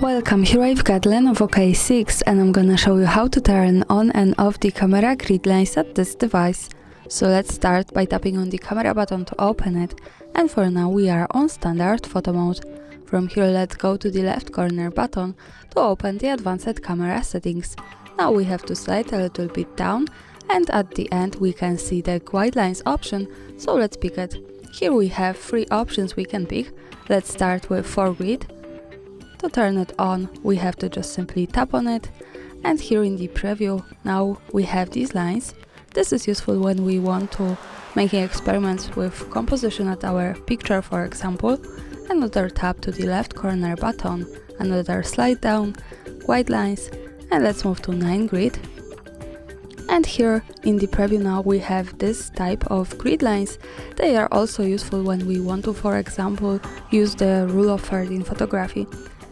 Welcome, here I've got Lenovo K6 and I'm gonna show you how to turn on and off the camera grid lines at this device. So let's start by tapping on the camera button to open it, and for now we are on standard photo mode. From here let's go to the left corner button to open the advanced camera settings. Now we have to slide a little bit down and at the end we can see the guidelines option, so let's pick it. Here we have 3 options we can pick. Let's start with foreground. To turn it on, we have to just simply tap on it, and here in the preview, now we have these lines. This is useful when we want to make experiments with composition at our picture, for example. Another tap to the left corner button, another slide down, white lines, and let's move to 9 grid. And here in the preview now we have this type of grid lines. They are also useful when we want to, for example, use the rule of thirds in photography.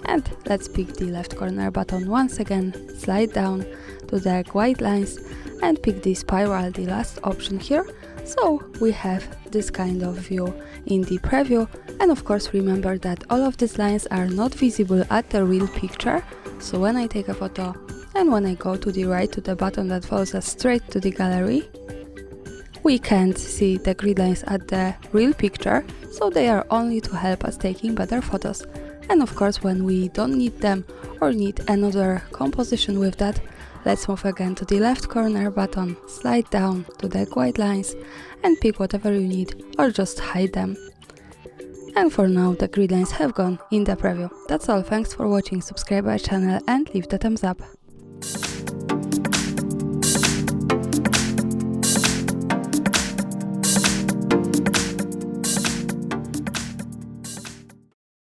And let's pick the left corner button once again, slide down to the white lines and pick the spiral, the last option here. So we have this kind of view in the preview, and of course remember that all of these lines are not visible at the real picture. So when I take a photo and when I go to the right to the button that follows us straight to the gallery, we can't see the grid lines at the real picture, so they are only to help us taking better photos. And of course when we don't need them or need another composition with that, let's move again to the left corner button, slide down to the white lines and pick whatever you need or just hide them. And for now the grid lines have gone in the preview. That's all, thanks for watching, subscribe my channel and leave the thumbs up.